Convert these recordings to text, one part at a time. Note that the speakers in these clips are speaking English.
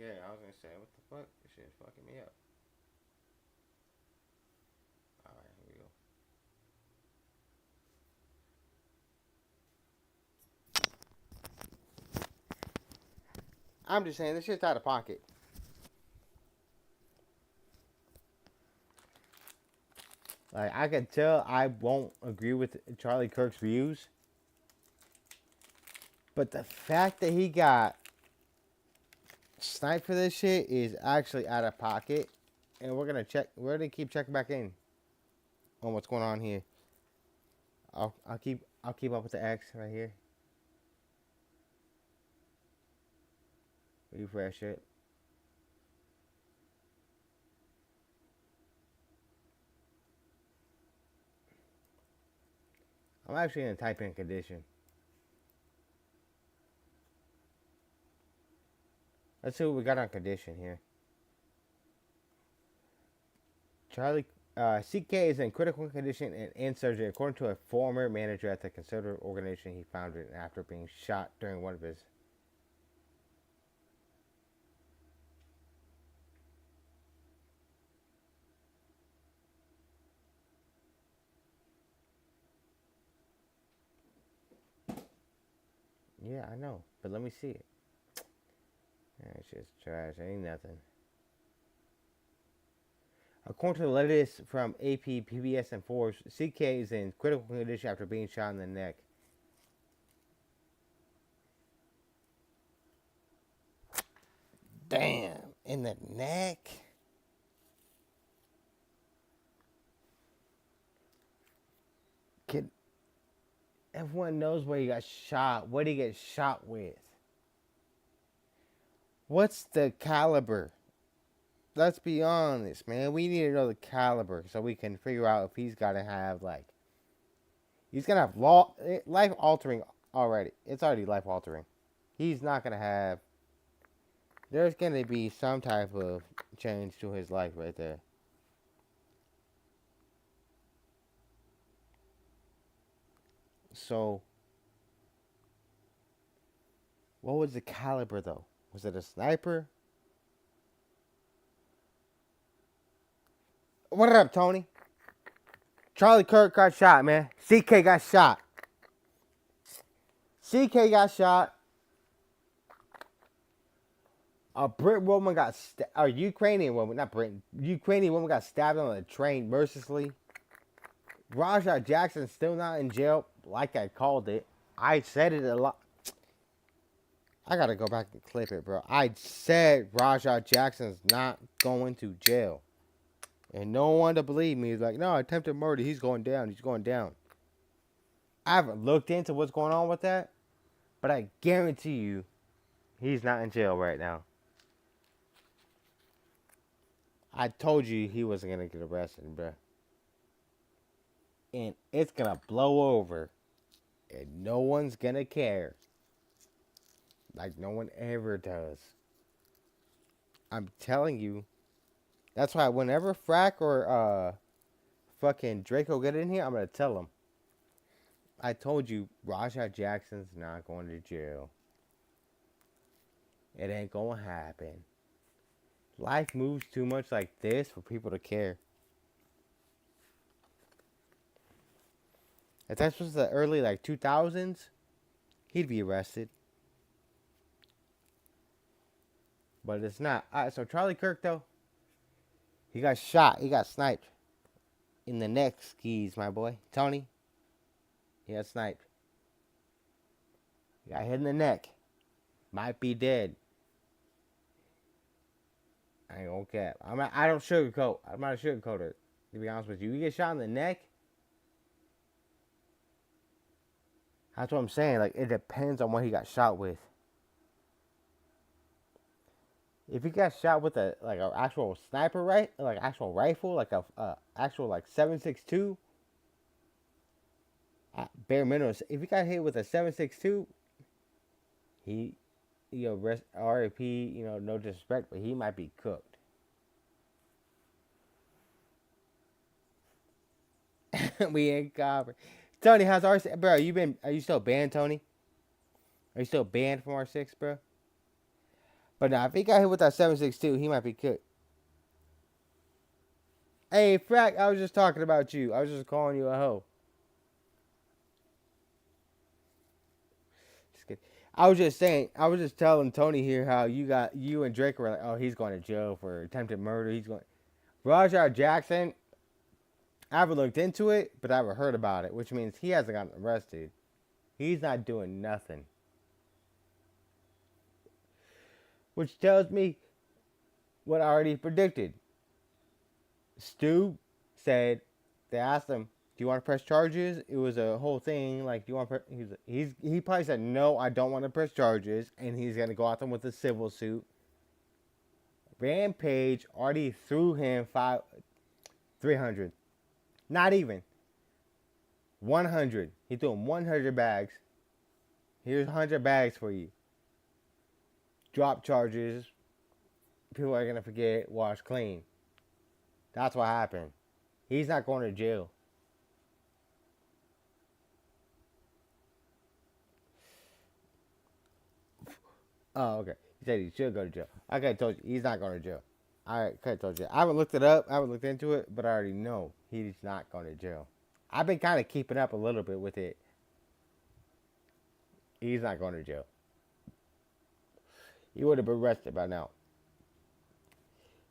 Yeah, I was gonna say, what the fuck? This shit's fucking me up. Alright, here we go. I'm just saying, this shit's out of pocket. Like, I can tell I won't agree with Charlie Kirk's views, but the fact that he got sniped for this shit is actually out of pocket. And we're gonna check. We're gonna keep checking back in on what's going on here. I'll keep up with the X right here. Refresh it. I'm actually gonna type in condition. Let's see what we got on condition here. Charlie CK is in critical condition and in surgery, according to a former manager at the conservative organization he founded after being shot during one of his. Yeah, I know, but let me see it. It's just trash. Ain't nothing. According to the latest from AP, PBS, and Forbes, CK is in critical condition after being shot in the neck. Damn, in the neck? Kid, everyone knows where he got shot. What did he get shot with? What's the caliber? Let's be honest, man. We need to know the caliber so we can figure out if he's got to have, like, he's going to have life altering already. It's already life altering. He's not going to have, there's going to be some type of change to his life right there. So, what was the caliber, though? Was it a sniper? What up, Tony? Charlie Kirk got shot, man. CK got shot. CK got shot. A Brit woman got a Ukrainian woman, not Brit, Ukrainian woman got stabbed on a train mercilessly. Rajah Jackson's still not in jail, like I called it. I said it a lot. I gotta go back and clip it, bro. I said Rajah Jackson's not going to jail. And no one to believe me is like, no, attempted murder, he's going down, he's going down. I haven't looked into what's going on with that, but I guarantee you, he's not in jail right now. I told you he wasn't gonna get arrested, bro. And it's gonna blow over, and no one's gonna care. Like no one ever does. I'm telling you. That's why whenever Frack or fucking Draco get in here, I'm gonna tell them. I told you, Rajah Jackson's not going to jail. It ain't gonna happen. Life moves too much like this for people to care. If this was the early like 2000s, he'd be arrested. But it's not. Alright, so Charlie Kirk though, he got shot. He got sniped in the neck skis, my boy. Tony, he got sniped. He got hit in the neck. Might be dead. I ain't gonna cap. I don't sugarcoat. I'm not a sugarcoater. To be honest with you, you get shot in the neck. That's what I'm saying. Like it depends on what he got shot with. If he got shot with a like an actual sniper, right? Like actual rifle, like a actual like 7.62. Bare minimum. If he got hit with a 7.62, he, rest RAP. No disrespect, but he might be cooked. We ain't covered. Tony, how's R6? Bro, are you still banned, Tony? Are you still banned from R6, bro? But now, if he got hit with that 7.62, he might be good. Hey, Frack, I was just talking about you. I was just calling you a hoe. Just kidding. I was just saying, I was just telling Tony here how you and Drake were like, oh, he's going to jail for attempted murder. He's going. Rajah Jackson, I haven't looked into it, but I haven't heard about it, which means he hasn't gotten arrested. He's not doing nothing. Which tells me what I already predicted. Stu said, they asked him, do you want to press charges? It was a whole thing, like, do you want to press, he probably said, no, I don't want to press charges, and he's going to go after him with a civil suit. Rampage already threw him 300. Not even. 100. He threw him 100 bags. Here's 100 bags for you. Drop charges. People are going to forget. Wash clean. That's what happened. He's not going to jail. Oh, okay. He said he should go to jail. I could have told you. He's not going to jail. I could have told you. I haven't looked it up. I haven't looked into it. But I already know he's not going to jail. I've been kind of keeping up a little bit with it. He's not going to jail. He would have been arrested by now.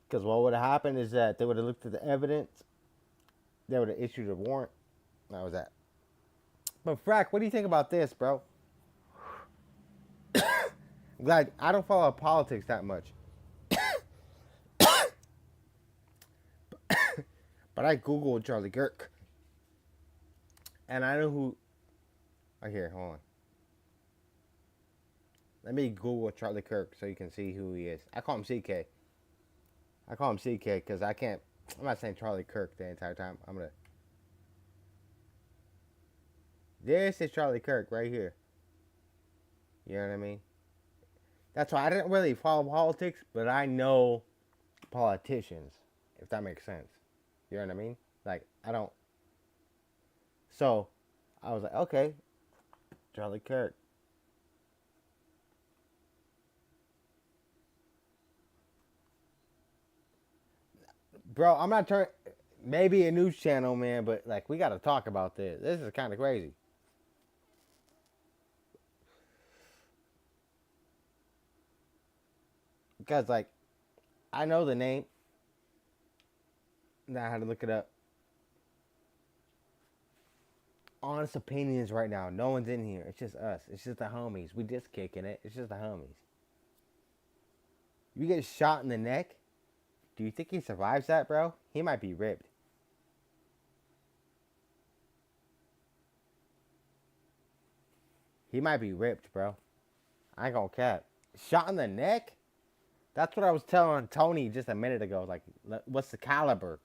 Because what would have happened is that they would have looked at the evidence. They would have issued a warrant. That was that. But Frack, what do you think about this, bro? I'm glad I don't follow politics that much. But I Googled Charlie Kirk. And I know who. Right here, hold on. Let me Google Charlie Kirk so you can see who he is. I call him CK. I call him CK because I can't. I'm not saying Charlie Kirk the entire time. I'm going to. This is Charlie Kirk right here. You know what I mean? That's why I didn't really follow politics, but I know politicians, if that makes sense. You know what I mean? Like, I don't. So, I was like, okay, Charlie Kirk. Bro, I'm not turning. Maybe a news channel, man, but, like, we got to talk about this. This is kind of crazy. Because, like, I know the name. Now I had to look it up. Honest opinions right now. No one's in here. It's just us. It's just the homies. We just kicking it. It's just the homies. You get shot in the neck. Do you think he survives that, bro? He might be ripped. He might be ripped, bro. I ain't gonna cap. Shot in the neck? That's what I was telling Tony just a minute ago. Like, what's the caliber?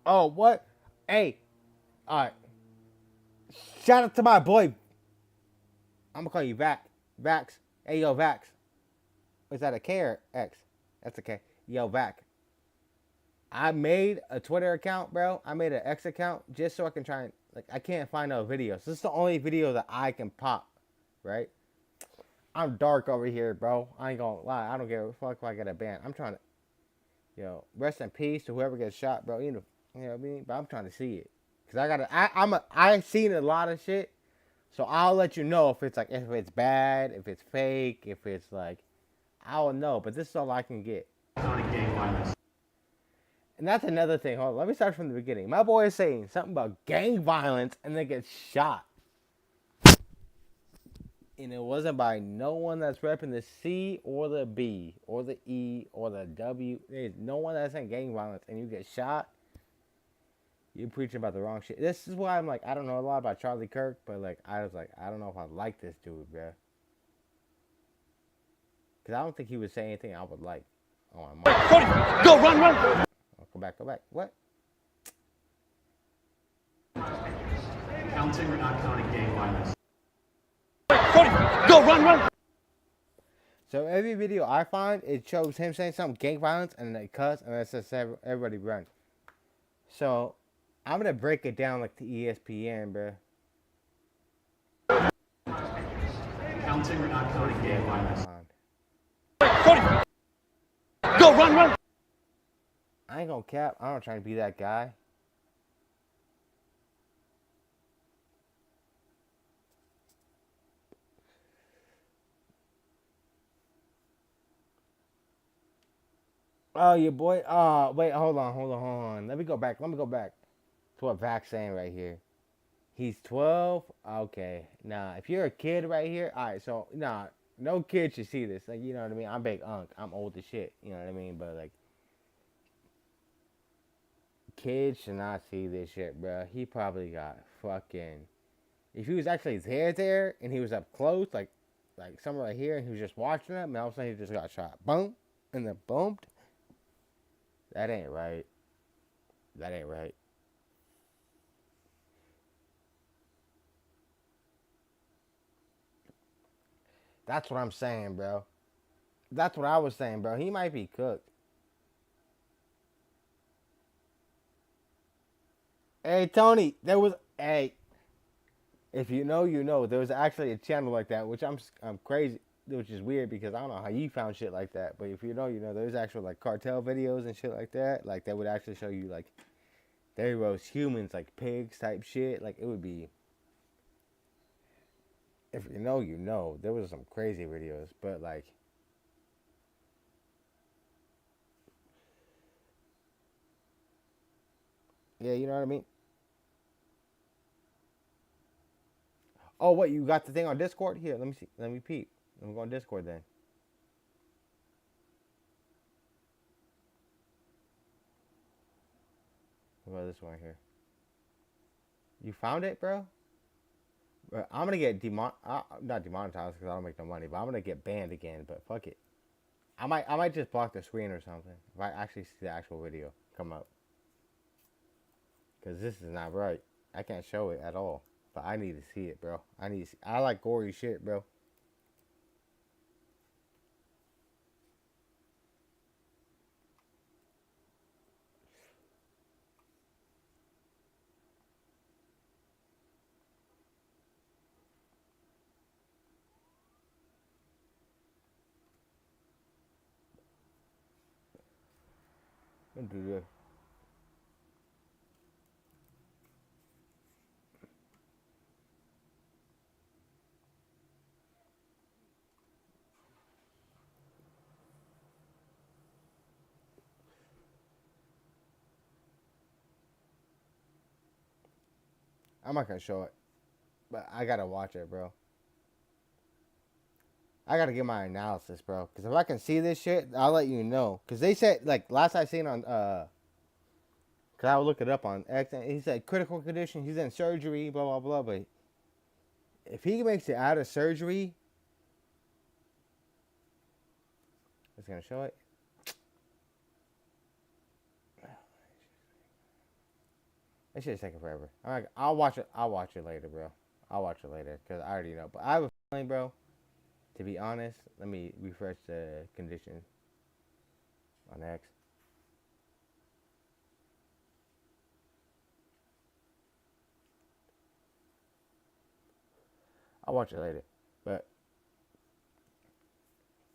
Oh, what? Hey, alright. Shout out to my boy. I'm gonna call you Vax. Vax. Hey, yo, Vax. Is that a K or X? That's a K. Yo, Vax. I made a Twitter account, bro. I made an X account just so I can try and, like, I can't find no videos. This is the only video that I can pop, right? I'm dark over here, bro. I ain't gonna lie. I don't give a fuck if I get a ban. I'm trying to, rest in peace to whoever gets shot, bro. You know what I mean? But I'm trying to see it. Because I've seen a lot of shit. So I'll let you know if it's like, if it's bad, if it's fake, if it's like, I don't know. But this is all I can get. And that's another thing. Hold on, let me start from the beginning. My boy is saying something about gang violence and they get shot. And it wasn't by no one that's repping the C or the B or the E or the W. There's no one that's saying gang violence and you get shot. You're preaching about the wrong shit. This is why I'm like, I don't know a lot about Charlie Kirk, but like, I was like, I don't know if I like this dude, bro. Because I don't think he would say anything I would like. Oh, I'm Go, run! Oh, go back. What? Counting or not counting gang violence? Go, run! So every video I find, it shows him saying something gang violence, and then it cuts, and it says everybody run. So I'm gonna break it down like the ESPN, bro. Counting or not counting game violence. Go, run, run. I ain't gonna cap. I'm not trying to be that guy. Oh, your boy. Oh, wait. Hold on. Let me go back to what Vac's saying right here. He's 12. Okay. Nah, if you're a kid right here, all right. So nah, no kid should see this. Like, you know what I mean? I'm big unk. I'm old as shit. You know what I mean? But like, kids should not see this shit, bro. He probably got fucking. If he was actually there, and he was up close, like somewhere right here, and he was just watching it, and all of a sudden he just got shot. Boom, and then boomed. That ain't right. That ain't right. That's what I'm saying, bro. That's what I was saying, bro. He might be cooked. Hey, Tony, there was. Hey, if you know, you know. There was actually a channel like that, which I'm crazy, which is weird because I don't know how you found shit like that. But if you know, you know. There's actual like cartel videos and shit like that. Like that would actually show you like they roast humans like pigs type shit. Like it would be. If you know, you know. There was some crazy videos, but like. Yeah, you know what I mean? Oh, what? You got the thing on Discord? Here, let me see. Let me peep. Let me go on Discord then. What about this one here? You found it, bro? I'm gonna get not demonetized because I don't make no money, but I'm gonna get banned again. But fuck it. I might just block the screen or something if I actually see the actual video come up. Cause this is not right. I can't show it at all. But I need to see it, bro. I need to see. I like gory shit, bro. I'm gonna do this. I'm not gonna show it, but I gotta watch it, bro. I gotta get my analysis, bro. Cause if I can see this shit, I'll let you know. Cause they said like last I seen on cause I would look it up on X, and he said critical condition. He's in surgery, blah blah blah. But if he makes it out of surgery, it's gonna show it. That shit's taking forever. Alright, I'll watch it. I'll watch it later, bro. I'll watch it later because I already know. But I have a feeling, bro. To be honest, let me refresh the condition on X. I'll watch it later, but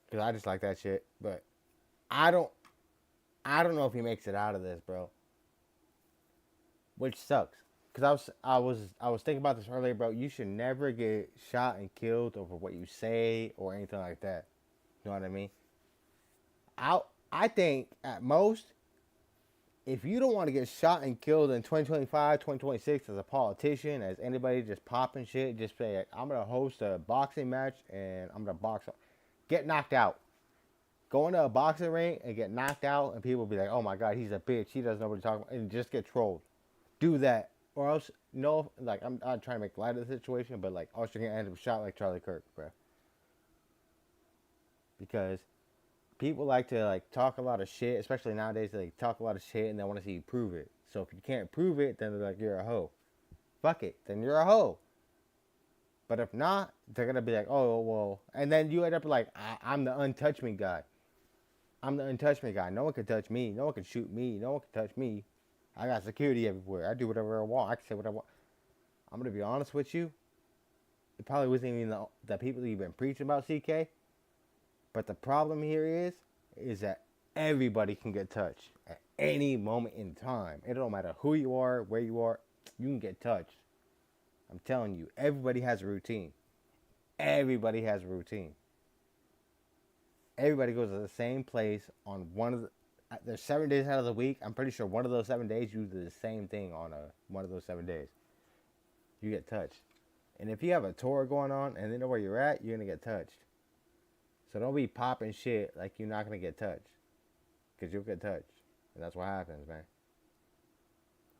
because I just like that shit. But I don't know if he makes it out of this, bro. Which sucks. Cause I was thinking about this earlier, bro. You should never get shot and killed over what you say or anything like that. You know what I mean? I think at most, if you don't want to get shot and killed in 2025, 2026 as a politician, as anybody just popping shit, just say, I'm going to host a boxing match and I'm going to box. Get knocked out. Go into a boxing ring and get knocked out and people will be like, oh my God, he's a bitch. He doesn't know what he's talking about. And just get trolled. Do that. Or else, no, like, I'm not trying to make light of the situation, but like, also you're going to end up shot like Charlie Kirk, bro. Because people like to like talk a lot of shit, especially nowadays. They talk a lot of shit and they want to see you prove it. So if you can't prove it, then they're like, you're a hoe. Fuck it, then you're a hoe. But if not, they're gonna be like, oh well, and then you end up like, I'm the untouch me guy. I'm the untouch me guy. No one can touch me. No one can shoot me. No one can touch me. I got security everywhere. I do whatever I want. I can say what I want. I'm gonna be honest with you. It probably wasn't even the people you've been preaching about, CK. But the problem here is that everybody can get touched at any moment in time. It don't matter who you are, where you are, you can get touched. I'm telling you, everybody has a routine. Everybody has a routine. Everybody goes to the same place on one of the. There's 7 days out of the week. I'm pretty sure one of those 7 days you do the same thing on one of those 7 days. You get touched. And if you have a tour going on and they know where you're at, you're going to get touched. So don't be popping shit like you're not going to get touched. Because you'll get touched. And that's what happens, man.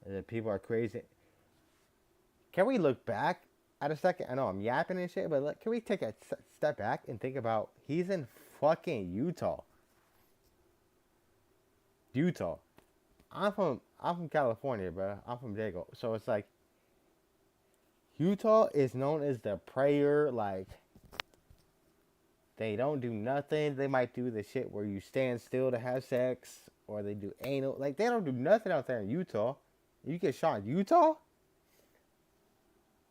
And people are crazy. Can we look back at a second? I know I'm yapping and shit, but look, can we take a step back and think about he's in fucking Utah. Utah. I'm from California, bro. I'm from Dago. So it's like Utah is known as the prayer, like they don't do nothing. They might do the shit where you stand still to have sex, or they do anal. Like, they don't do nothing out there in Utah. You get shot in Utah?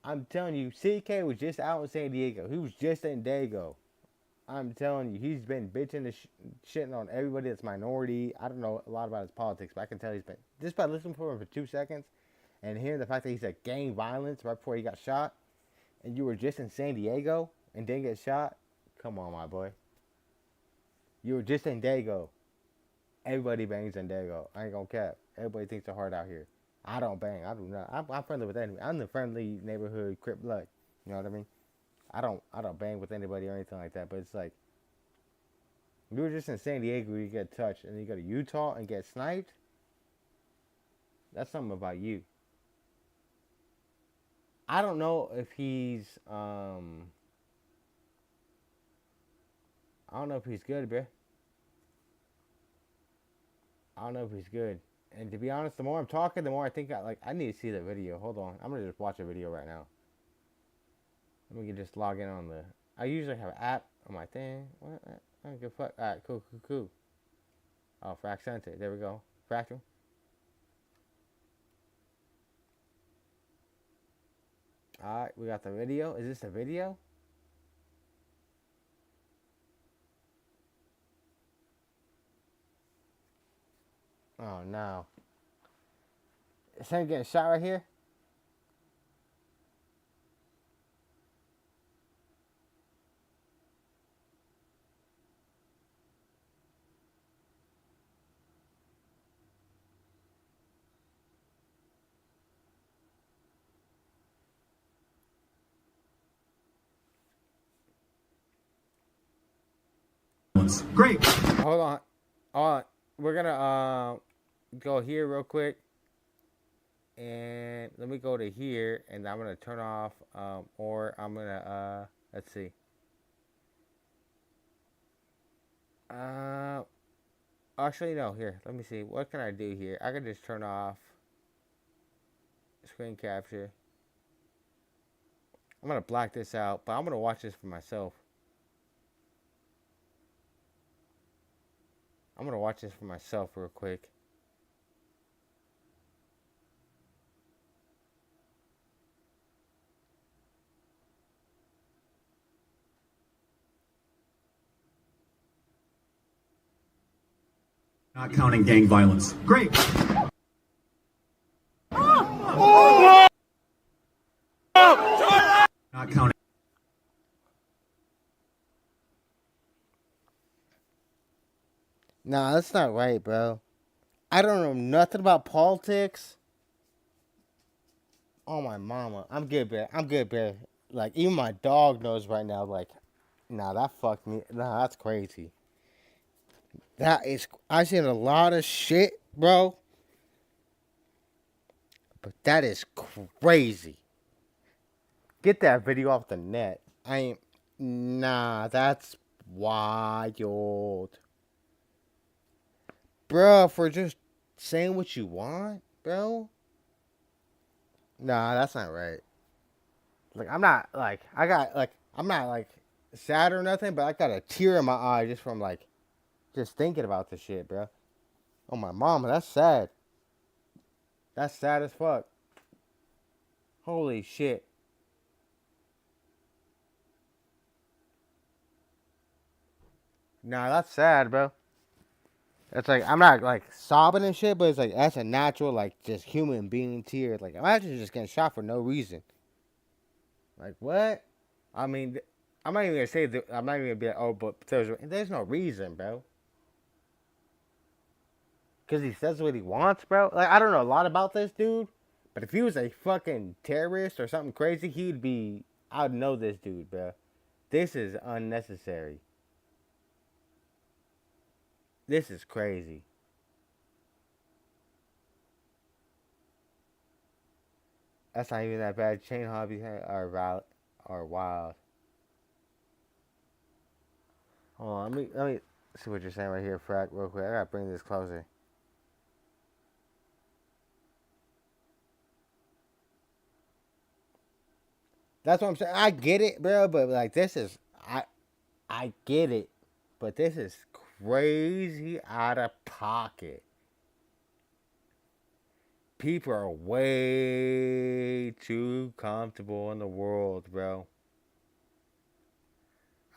I'm telling you, CK was just out in San Diego. He was just in Dago. I'm telling you, he's been bitching and shitting on everybody that's minority. I don't know a lot about his politics, but I can tell he's been, just by listening to him for 2 seconds and hearing the fact that he's at gang violence right before he got shot, and you were just in San Diego and didn't get shot. Come on, my boy. You were just in Dago. Everybody bangs in Dago. I ain't gonna cap. Everybody thinks they're hard out here. I don't bang. I do not. I'm friendly with anybody. I'm the friendly neighborhood Crip blood. You know what I mean? I don't bang with anybody or anything like that. But it's like, you were just in San Diego, you get touched, and you go to Utah and get sniped. That's something about you. I don't know if he's I don't know if he's good, bro. I don't know if he's good. And to be honest, the more I'm talking, the more I think I need to see the video. Hold on. I'm going to just watch a video right now. Let me just log in on the... I usually have an app on my thing. What? I don't give a fuck. Alright, cool. Oh, Frack sent it. There we go. Fractal. Alright, we got the video. Is this the video? Oh, no. Is someone getting shot right here? Great. Hold on. We're gonna go here real quick. And let me go to here, and I'm gonna turn off, or I'm gonna, let's see. Actually, no, here, let me see. What can I do here? I can just turn off screen capture. I'm gonna black this out, but I'm gonna watch this for myself. I'm gonna watch this for myself real quick. Not counting gang violence. Great. Not counting. Nah, that's not right, bro. I don't know nothing about politics. Oh, my mama. I'm good, bro. Like, even my dog knows right now, like, nah, that fucked me. Nah, that's crazy. I've seen a lot of shit, bro. But that is crazy. Get that video off the net. Nah, that's wild. Bro, for just saying what you want, bro. Nah, that's not right. Like, I'm not, like, I'm not, like, sad or nothing, but I got a tear in my eye just from, like, just thinking about this shit, bro. Oh, my mama, that's sad. That's sad as fuck. Holy shit. Nah, that's sad, bro. It's like, I'm not like sobbing and shit, but it's like, that's a natural, like, just human being tear. Like, imagine just getting shot for no reason. Like, what? I mean, I'm not even gonna say that, I'm not even gonna be like, oh, but there's no reason, bro. Because he says what he wants, bro. Like, I don't know a lot about this dude, but if he was a fucking terrorist or something crazy, he'd be, I'd know this dude, bro. This is unnecessary. This is crazy. That's not even that bad. Chain hobbies are wild. Hold on, let me see what you're saying right here, Frack, real quick. I gotta bring this closer. That's what I'm saying. I get it, bro, but like this is I get it, but this is crazy out of pocket. People are way too comfortable in the world, bro.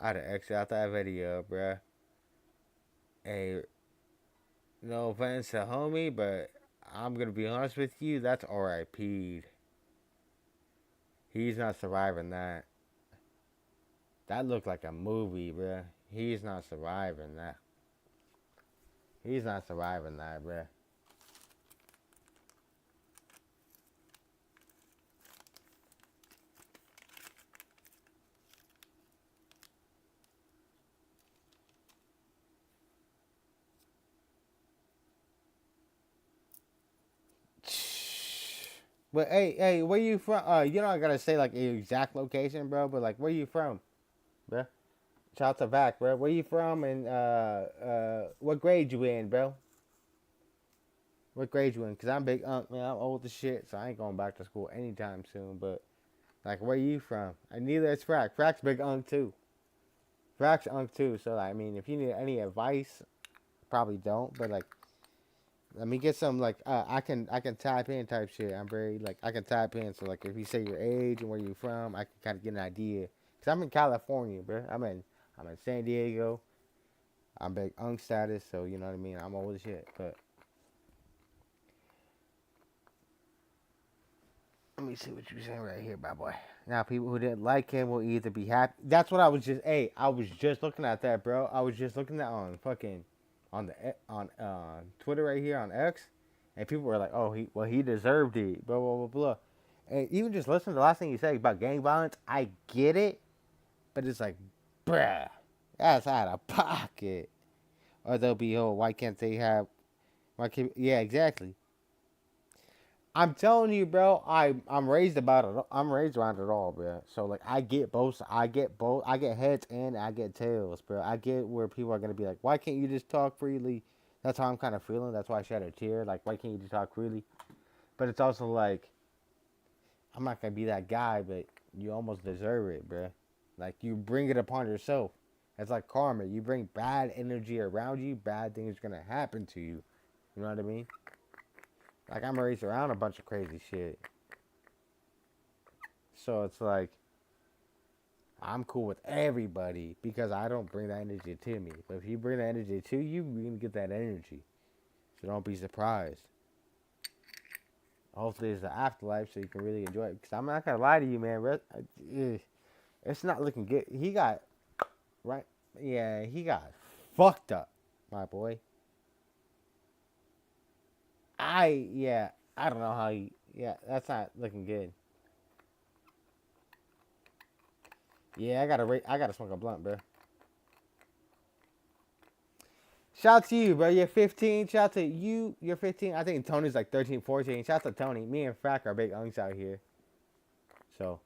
I'd have X'd out that video, bro. Hey, no offense to homie, but I'm gonna be honest with you, that's RIP'd. He's not surviving that. That looked like a movie, bro. He's not surviving that. He's not surviving that, bro. But hey, where you from? You don't gotta say like your exact location, bro. But like, where you from, bro? Shout out to Vac, bro. Where you from and what grade you in, bro? What grade you in? Cause I'm big man. I'm old as shit, so I ain't going back to school anytime soon. But like, where you from? And neither is Frack. Frack's big too. Frack's too. So I mean, if you need any advice, probably don't. But like, let me get some like I can type in type shit. I'm very like I can type in, so like if you say your age and where you from, I can kind of get an idea. Cause I'm in California, bro. I'm in San Diego. I'm big status, so you know what I mean. I'm old as shit, but let me see what you're saying right here, my boy. Now people who didn't like him will either be happy. That's what I was just. Hey, I was just looking at that, bro. I was just looking at on fucking on Twitter right here on X, and people were like, "Oh, he deserved it." Blah blah blah blah. And even just listen to the last thing you said about gang violence, I get it, but it's like, bruh, that's out of pocket. Or they'll be, oh, why can't they have? Why can't? Yeah, exactly. I'm telling you, bro. I'm raised about it. I'm raised around it all, bro. So like, I get both. I get both. I get heads and I get tails, bro. I get where people are gonna be like, why can't you just talk freely? That's how I'm kind of feeling. That's why I shed a tear. Like, why can't you just talk freely? But it's also like, I'm not gonna be that guy, but you almost deserve it, bro. Like, you bring it upon yourself. It's like karma. You bring bad energy around you, bad things are gonna happen to you. You know what I mean? Like, I'm raised around a bunch of crazy shit. So it's like, I'm cool with everybody because I don't bring that energy to me. But if you bring that energy to you, you're going to get that energy. So don't be surprised. Hopefully it's the afterlife so you can really enjoy it. Because I'm not going to lie to you, man. It's not looking good. He got, right? Yeah, he got fucked up, my boy. I don't know how he, that's not looking good. Yeah, I gotta smoke a blunt, bro. Shout out to you, bro. You're 15. Shout out to you. You're 15. I think Tony's like 13, 14. Shout out to Tony. Me and Frack are big unks out here. So.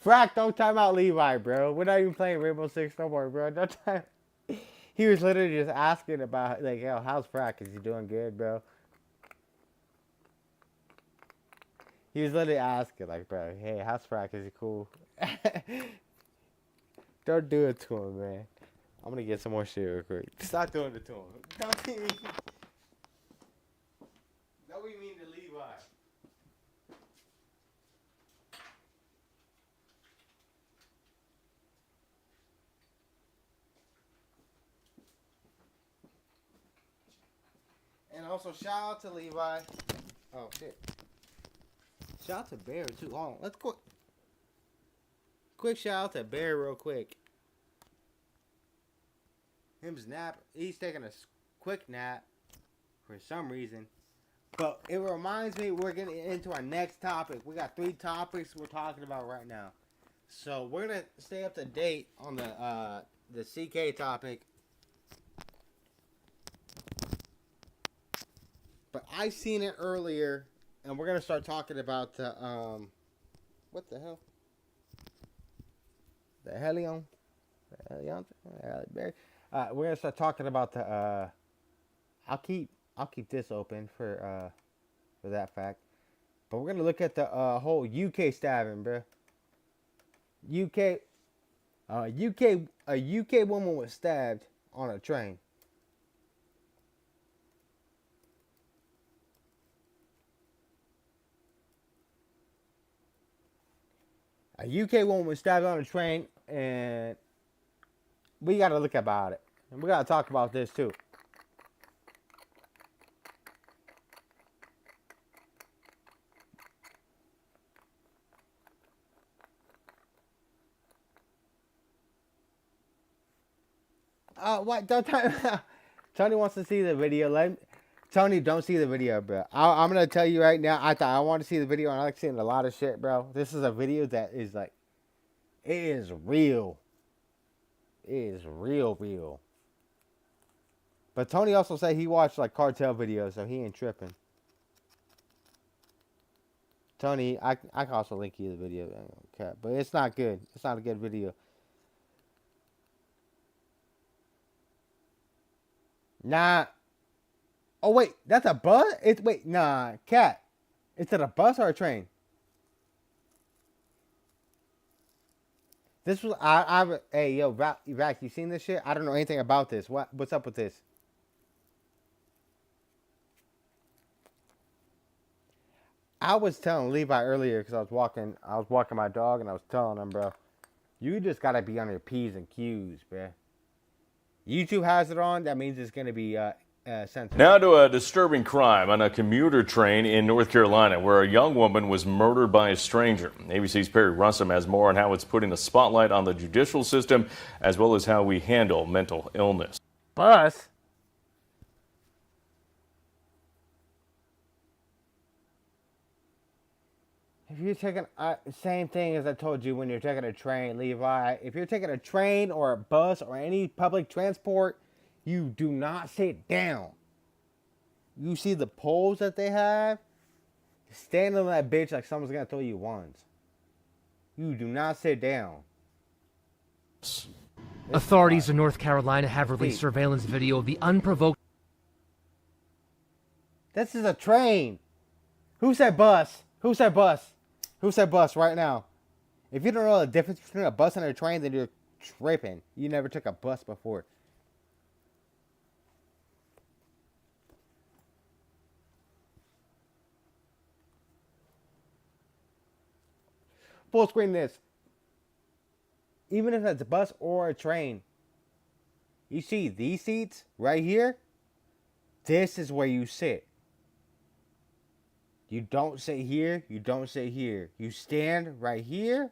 Frack, don't time out Levi, bro. We're not even playing Rainbow Six no more, bro. Don't time. He was literally just asking about, like, yo, how's Frack? Is he doing good, bro? He was literally asking, like, bro, hey, how's Frack? Is he cool? Don't do it to him, man. I'm gonna get some more shit real quick. Stop doing it to him. Joey mean to Levi. And also shout out to Levi. Oh shit. Shout out to Bear too. Hold on. Let's quick shout out to Bear real quick. Him's nap. He's taking a quick nap for some reason. But it reminds me we're getting into our next topic. We got 3 topics we're talking about right now. So we're gonna stay up to date on the CK topic. But I seen it earlier, and we're gonna start talking about the what the hell? The Helion? The Helion? We're gonna start talking about the I'll keep this open for that fact. But we're gonna look at the whole UK stabbing, bro. A UK woman was stabbed on a train. A UK woman was stabbed on a train, and we got to look about it. And we got to talk about this, too. What? Don't Tony wants to see the video. Tony, don't see the video, bro. I'm going to tell you right now, I want to see the video, and I like seeing a lot of shit, bro. This is a video that is like, it is real. It is real. But Tony also said he watched like cartel videos, so he ain't tripping. Tony, I can also link you the video. Okay, but it's not good. It's not a good video. Nah. Oh wait, that's a bus? Nah, Cat. Is it a bus or a train? This was hey yo, Vac, you seen this shit? I don't know anything about this. What's up with this? I was telling Levi earlier because I was walking my dog, and I was telling him, bro, you just gotta be on your P's and Q's, bro. YouTube has it on. That means it's gonna be censored. Now to a disturbing crime on a commuter train in North Carolina where a young woman was murdered by a stranger. ABC's Perry Russum has more on how it's putting a spotlight on the judicial system as well as how we handle mental illness. Bus? If you're taking same thing as I told you when you're taking a train, Levi. If you're taking a train or a bus or any public transport, you do not sit down. You see the poles that they have? Stand on that bitch like someone's gonna throw you ones. You do not sit down. Authorities in North Carolina have released surveillance video of the unprovoked. This is a train. Who said bus? Who said bus? Who said bus right now? If you don't know the difference between a bus and a train, then you're tripping. You never took a bus before. Full screen this. Even if it's a bus or a train, you see these seats right here? This is where you sit. You don't sit here. You don't sit here. You stand right here.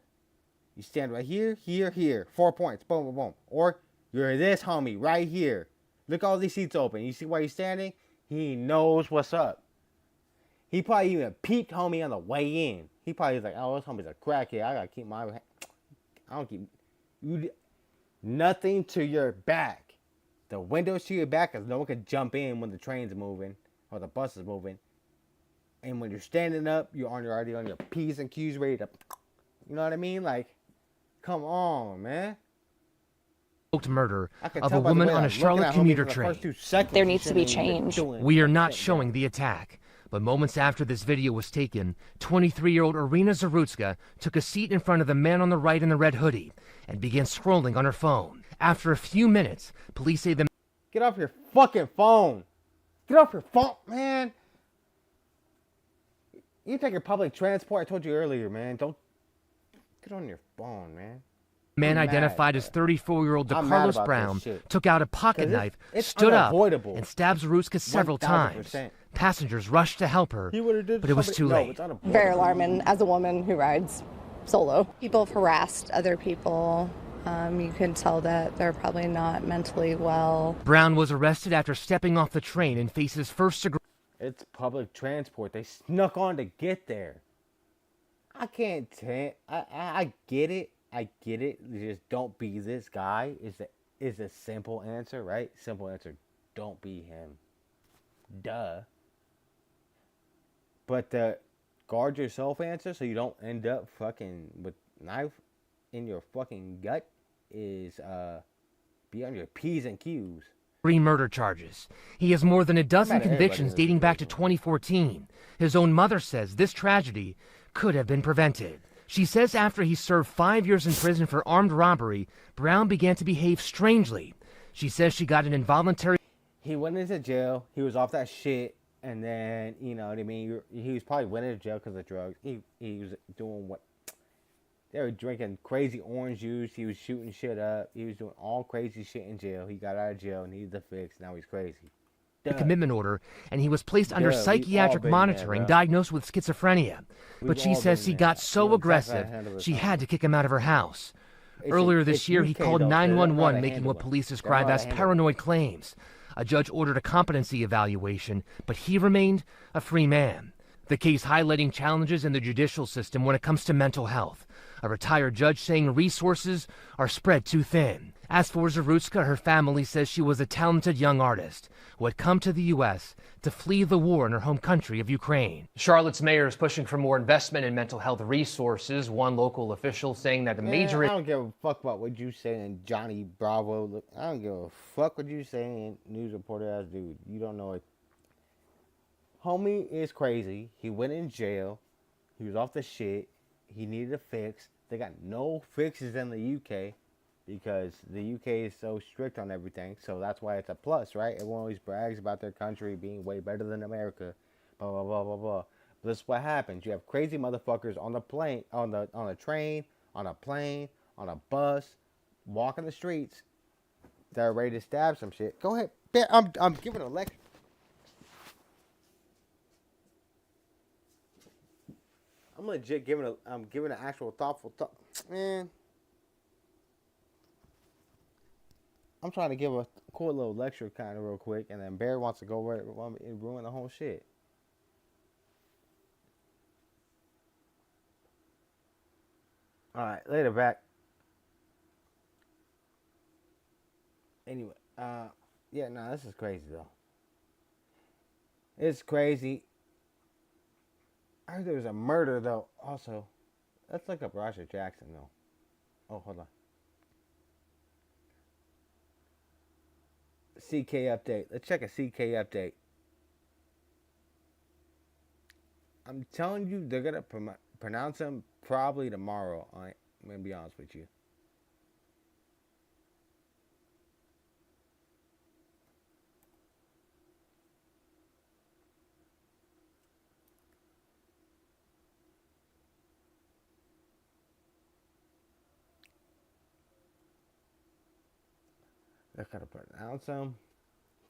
You stand right here, here, here. 4 points. Boom, boom, boom. Or you're this homie right here. Look, all these seats open. You see where he's standing? He knows what's up. He probably even peeped homie on the way in. He probably was like, oh, this homie's a crackhead. I gotta keep my... I don't keep... You... Nothing to your back. The windows to your back, because no one can jump in when the train's moving or the bus is moving. And when you're standing up, you're already on your P's and Q's ready to... You know what I mean? Like, come on, man. Murder of a woman on a Charlotte commuter train. There needs to be change. We are not showing the attack, but moments after this video was taken, 23-year-old Irina Zarutska took a seat in front of the man on the right in the red hoodie and began scrolling on her phone. After a few minutes, police say the... Get off your fucking phone. Get off your phone, man. You taking public transport? I told you earlier, man. Don't get on your phone, man. Man I'm identified mad, as 34-year-old I'm mad DeCarlos about Brown this shit. took out a pocket 'Cause knife, it's stood up, unavoidable. and stabbed Zarutska several times. 1000%. Passengers rushed to help her, He would've did but it was somebody- too no, late. it's unavoidable. Very alarming as a woman who rides solo. People have harassed other people. You can tell that they're probably not mentally well. Brown was arrested after stepping off the train and faces first-degree. It's public transport. They snuck on to get there. I can't tell. I get it. I get it. Just don't be this guy. Is a simple answer, right? Simple answer. Don't be him. Duh. But the guard yourself answer so you don't end up fucking with knife in your fucking gut is be on your P's and Q's. Murder charges. He has more than a dozen Not everybody convictions is dating back to illegal. 2014. His own mother says this tragedy could have been prevented. She says after he served 5 years in prison for armed robbery, Brown began to behave strangely. She says she got an involuntary. He went into jail. He was off that shit, and then you know what I mean. He was probably went into jail because of drugs. He was doing what they were drinking crazy orange juice. He was shooting shit up. He was doing all crazy shit in jail. He got out of jail, needed a fix. Now he's crazy. Duh. commitment order, and he was placed under Duh, we've psychiatric all been monitoring, there, bro. diagnosed with schizophrenia. We've But she all says been he there. got We so know exactly how to aggressive, handle this she stuff. had to kick him out of her house. It's Earlier in- this it's year, he UK called though, so they don't know how to 911, making handle what it. police They don't know describe how as to handle it. paranoid claims. A judge ordered a competency evaluation, but he remained a free man. The case highlighting challenges in the judicial system when it comes to mental health. A retired judge saying resources are spread too thin. As for Zarutska, her family says she was a talented young artist who had come to the U.S. to flee the war in her home country of Ukraine. Charlotte's mayor is pushing for more investment in mental health resources. One local official saying that a major I don't give a fuck about what you saying, Johnny Bravo. Look, I don't give a fuck what you saying, news reporter ass dude. You don't know it. Homie is crazy. He went in jail. He was off the shit. He needed a fix. They got no fixes in the UK because the UK is so strict on everything. So that's why it's a plus, right? Everyone always brags about their country being way better than America. Blah blah blah blah blah. But this is what happens. You have crazy motherfuckers on the plane, on a train, on a plane, on a bus, walking the streets. They're ready to stab some shit. Go ahead. I'm giving a lecture. I'm legit giving I'm giving an actual thoughtful thought. Man, I'm trying to give a cool little lecture kind of real quick, and then Bear wants to go right and ruin the whole shit. All right, later back. Anyway, yeah, no, this is crazy though. It's crazy. I heard there was a murder though. Also, let's look up Roger Jackson though. Oh, hold on. CK update. Let's check a CK update. I'm telling you, they're gonna pronounce him probably tomorrow. I'm gonna be honest with you. They're gonna pronounce him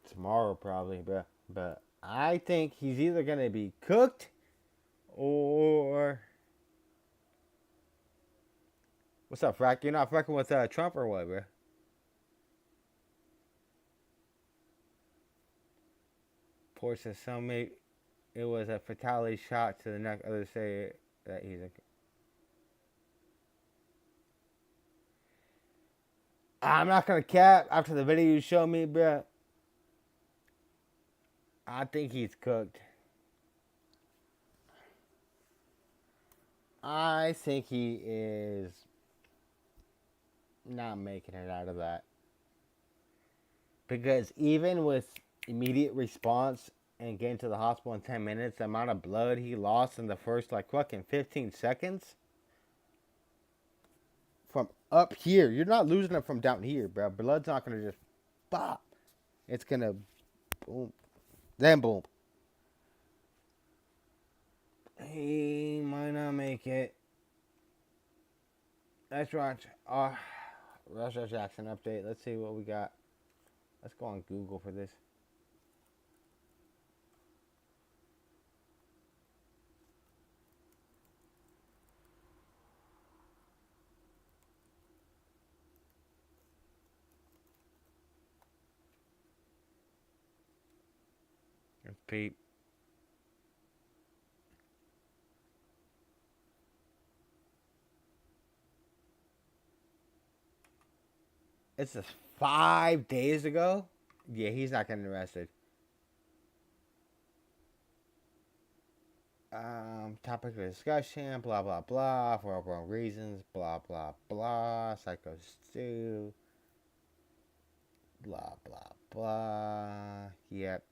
tomorrow probably, but I think he's either gonna be cooked or what's up, Frack? You're not fucking with Trump or what, bro? Poor says some may it was a fatality shot to the neck. Others say that he's a. I'm not gonna cap after the video you showed me, bro. I think he's cooked. I think he is not making it out of that. Because even with immediate response and getting to the hospital in 10 minutes, the amount of blood he lost in the first like fucking 15 seconds from up here, you're not losing it from down here, bro. Blood's not gonna just pop. It's gonna boom, then boom. He might not make it. Let's watch Russia Jackson update. Let's see what we got. Let's go on Google for this. Peep. It's just 5 days ago. Yeah, he's not getting arrested. Topic of discussion, blah blah blah, for wrong reasons, blah blah blah, Psycho Stew, blah blah blah. Yep.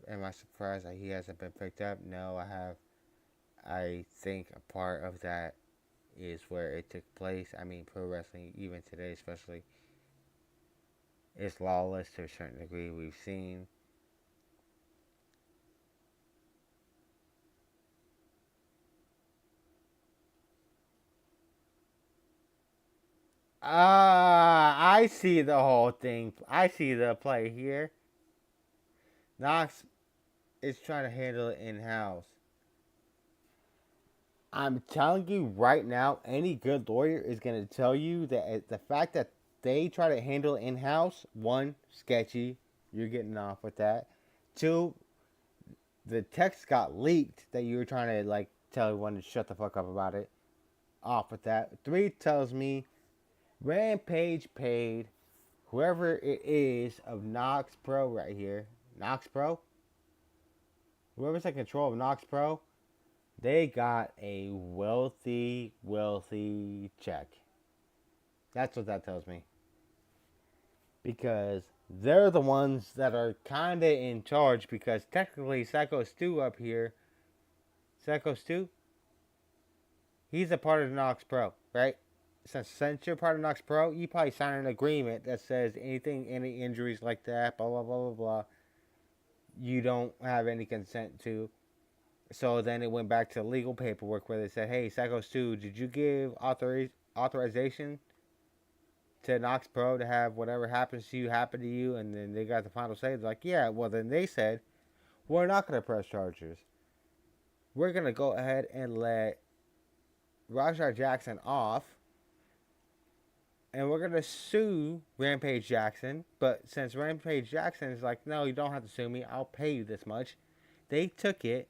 Am I surprised that he hasn't been picked up? No, I have. I think a part of that is where it took place. I mean, pro wrestling, even today especially, is lawless to a certain degree. We've seen. I see the whole thing. I see the play here. Knox is trying to handle it in-house. I'm telling you right now, any good lawyer is going to tell you that the fact that they try to handle it in-house, one, sketchy. You're getting off with that. Two, the text got leaked that you were trying to, like, tell everyone to shut the fuck up about it. Off with that. Three, tells me Rampage paid whoever it is of Knox Pro right here. Knox Pro? Whoever's in control of Knox Pro, they got a wealthy check. That's what that tells me. Because they're the ones that are kind of in charge, because technically Psycho Stu up here, Psycho Stu, he's a part of the Knox Pro, right? Since you're part of Knox Pro, you probably sign an agreement that says anything, any injuries like that, blah, blah, blah, blah, blah, you don't have any consent to. So then it went back to legal paperwork where they said, hey, Psycho Stu, did you give authorization to Knox Pro to have whatever happens to you happen to you? And then they got the final say. They're like, yeah. Well, then they said, we're not going to press charges. We're going to go ahead and let Rajah Jackson off. And we're going to sue Rampage Jackson. But since Rampage Jackson is like, no, you don't have to sue me. I'll pay you this much. They took it.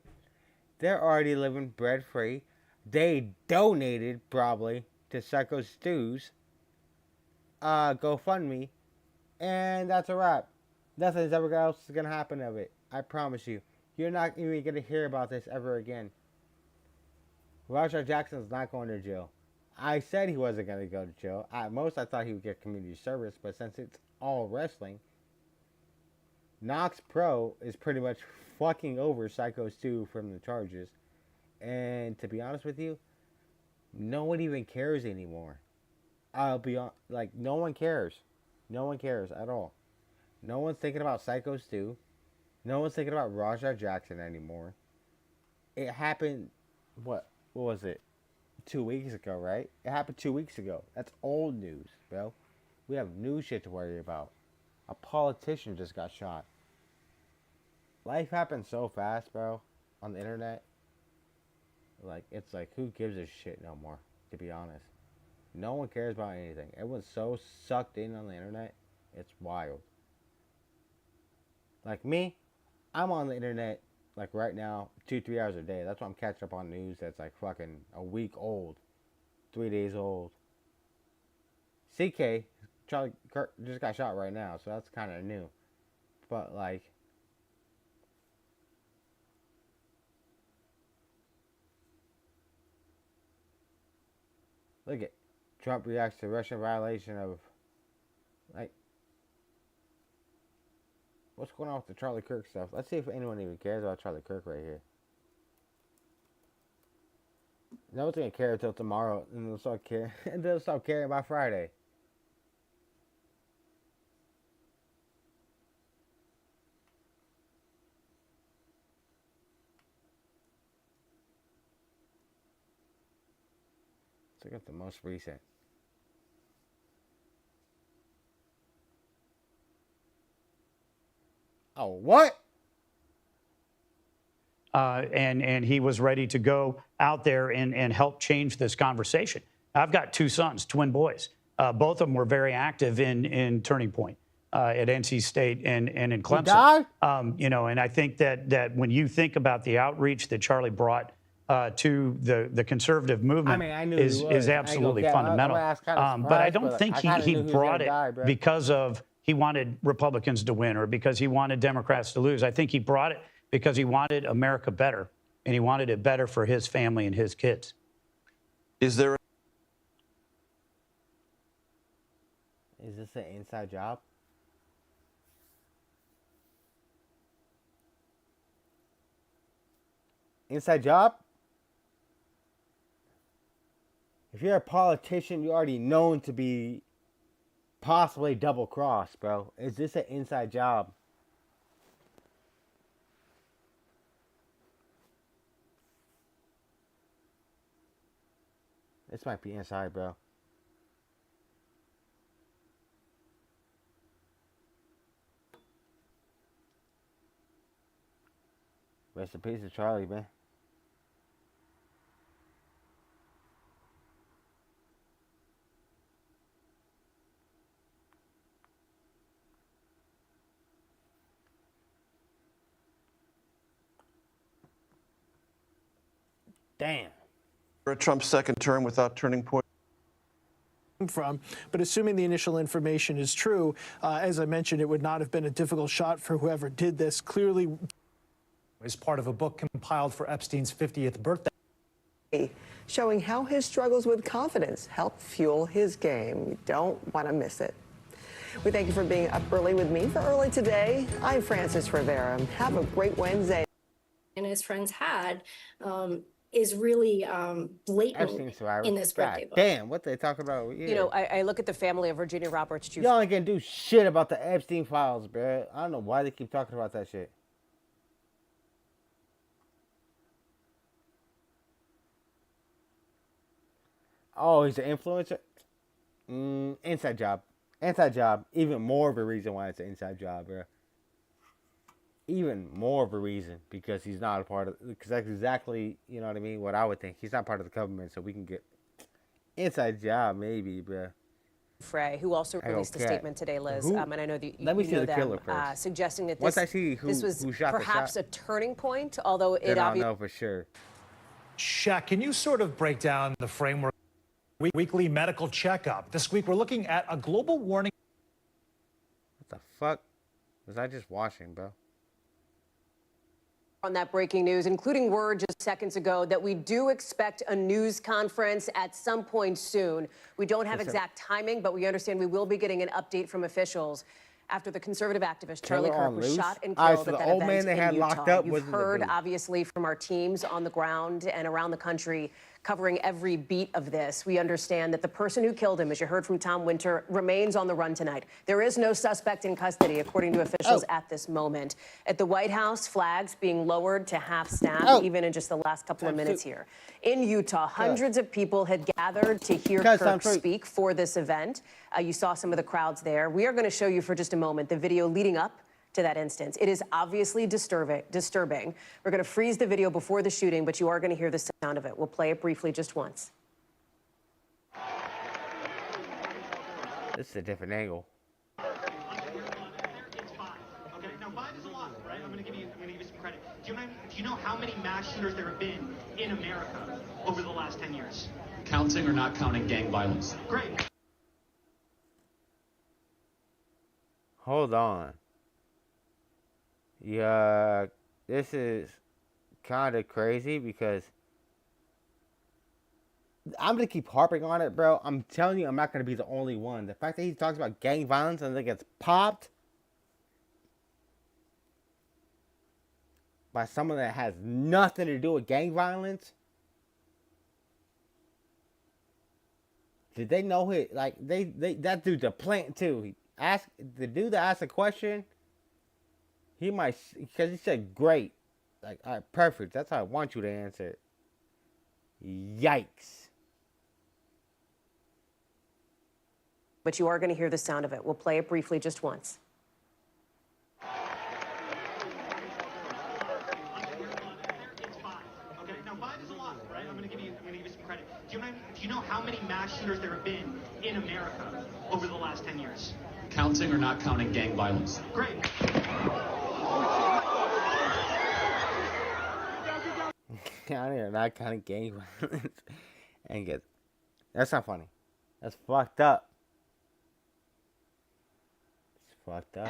They're already living bread free. They donated, probably, to Psycho Stu's GoFundMe. And that's a wrap. Nothing's ever else is going to happen of it. I promise you. You're not even going to hear about this ever again. Rajah Jackson's not going to jail. I said he wasn't going to go to jail. At most, I thought he would get community service. But since it's all wrestling, Knox Pro is pretty much fucking over Psycho Stu from the charges. And to be honest with you, no one even cares anymore. I'll be on, like, no one cares. No one cares at all. No one's thinking about Psycho Stu. No one's thinking about Rajah Jackson anymore. It happened, what was it? 2 weeks ago, right? It happened 2 weeks ago. That's old news, bro. We have new shit to worry about. A politician just got shot. Life happens so fast, bro, on the internet. Like, it's like, who gives a shit no more, to be honest. No one cares about anything. Everyone's so sucked in on the internet. It's wild. Like me, I'm on the internet, like right now, 2-3 hours a day. That's why I'm catching up on news that's like fucking a week old, 3 days old. CK, Charlie Kirk, just got shot right now, so that's kind of new. But like, look at Trump reacts to Russian violation of, like, what's going on with the Charlie Kirk stuff? Let's see if anyone even cares about Charlie Kirk right here. No one's gonna care until tomorrow, and they'll start caring. And they'll start caring by Friday. Look at the most recent. Oh, what? And he was ready to go out there and help change this conversation. I've got two sons, twin boys. Both of them were very active in Turning Point at NC State and in Clemson. You know, and I think that when you think about the outreach that Charlie brought to the conservative movement, is absolutely fundamental. But I don't think he brought it because of he wanted Republicans to win or because he wanted Democrats to lose. I think he brought it because he wanted America better, and he wanted it better for his family and his kids. Is there? Is this an inside job? Inside job? If you're a politician, you're already known to be possibly double-crossed, bro. Is this an inside job? This might be inside, bro. Rest in peace to Charlie, man. Damn. For Trump's second term without Turning Point? From, but assuming the initial information is true, as I mentioned, it would not have been a difficult shot for whoever did this. Clearly, as part of a book compiled for Epstein's 50th birthday, showing how his struggles with confidence help fuel his game. You don't want to miss it. We thank you for being up early with me for Early Today. I'm Frances Rivera. Have a great Wednesday. And his friends had is really blatant in this birthday book. Damn, what they talk about? Yeah. You know, I look at the family of Virginia Roberts Jr. Y'all ain't gonna do shit about the Epstein files, bro. I don't know why they keep talking about that shit. Oh, he's an influencer? Inside job. Inside job. Even more of a reason why it's an inside job, bro. Even more of a reason because he's not a part of, because that's exactly, you know what I mean, what I would think. He's not part of the government, so we can get inside job maybe, bro. Frey, who also released a statement today, Liz, and I know that you Let me see know the them, killer first. suggesting that Once I see this was who shot perhaps the a turning point, although it obviously. I don't know for sure. Shaq, can you sort of break down the framework? Weekly medical checkup. This week, we're looking at a global warning. What the fuck was I just watching, bro? On that breaking news, including word just seconds ago that we do expect a news conference at some point soon. We don't have exact timing, but we understand we will be getting an update from officials after the conservative activist Charlie Kirk was shot and killed at that event in Utah. You've heard, obviously, from our teams on the ground and around the country covering every beat of this. We understand that the person who killed him, as you heard from Tom Winter, remains on the run tonight. There is no suspect in custody, according to officials at this moment. At the White House, flags being lowered to half staff, even in just the last couple of minutes here. In Utah, hundreds of people had gathered to hear Kirk speak for this event. You saw some of the crowds there. We are going to show you for just a moment the video leading up to that instance. It is obviously disturbing. We're going to freeze the video before the shooting, but you are going to hear the sound of it. We'll play it briefly just once. This is a different angle. Okay, now 5 is a lot, right? I'm gonna give you some credit. Do you know how many mass shooters there have been in America over the last 10 years? Counting or not counting gang violence? Great. Hold on. Yeah, this is kind of crazy because I'm going to keep harping on it, bro. I'm telling you, I'm not going to be the only one. The fact that he talks about gang violence and then gets popped by someone that has nothing to do with gang violence. Did they know it? Like, that dude's a plant, too. The dude that asked a question, he might, because he said great. Like, all right, perfect. That's how I want you to answer it. Yikes. but you are going to hear the sound of it. We'll play it briefly just once. Do you know how many mass shooters there have been in America over the last 10 years? Counting or not counting gang violence? Great. Counting or not counting gang violence. And get that's not funny. That's fucked up. It's fucked up.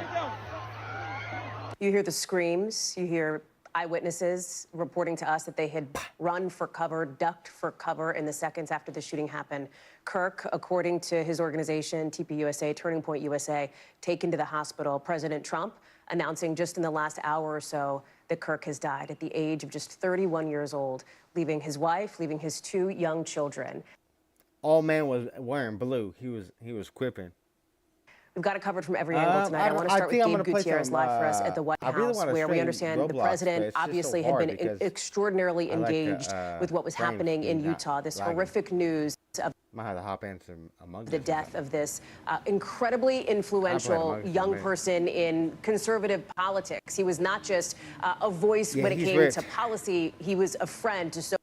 You hear the screams. You hear eyewitnesses reporting to us that they had run for cover, ducked for cover in the seconds after the shooting happened. Kirk, according to his organization, TPUSA, Turning Point USA, taken to the hospital. President Trump announcing just in the last hour or so that Kirk has died at the age of just 31 years old, leaving his wife, leaving his 2 young children. All man was wearing blue. He was quipping. We've got it covered from every angle tonight. I want to start with Gabe Gutierrez live for us at the White House, where we understand the president obviously had been extraordinarily engaged with what was happening in Utah. This horrific news of the death of this incredibly influential young person in conservative politics. He was not just a voice when it came to policy. He was a friend to so.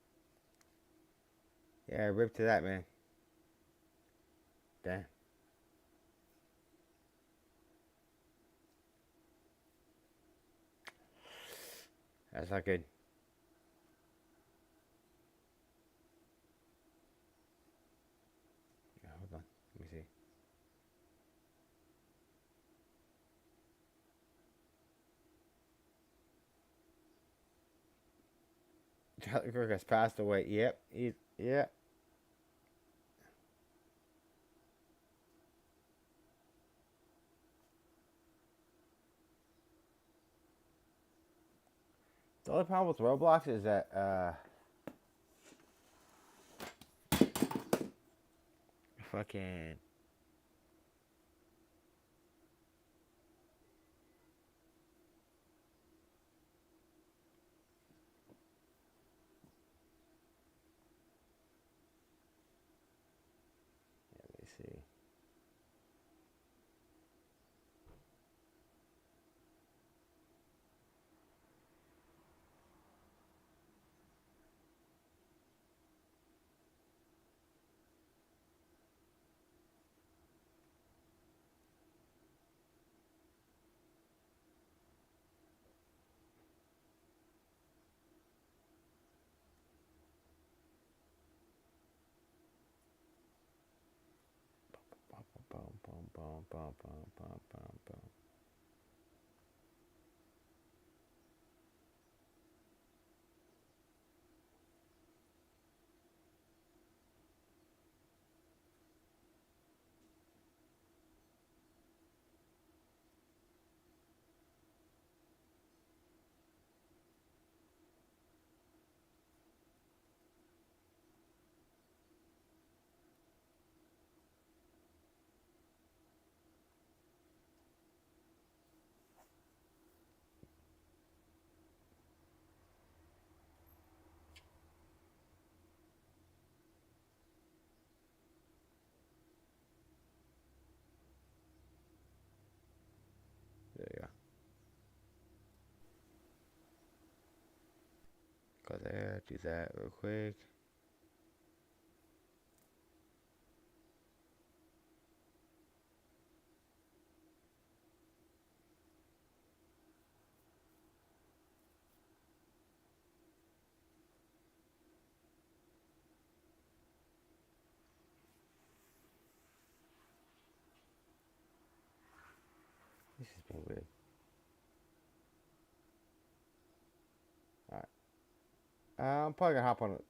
Yeah, rip to that, man. Damn. That's not good. Yeah, hold on. Let me see. Charlie Kirk has passed away. Yep. Yeah. The only problem with Roblox is that fucking let me see. Boom. There you go. Go there, do that real quick. This has been weird. Alright. I'm probably gonna hop on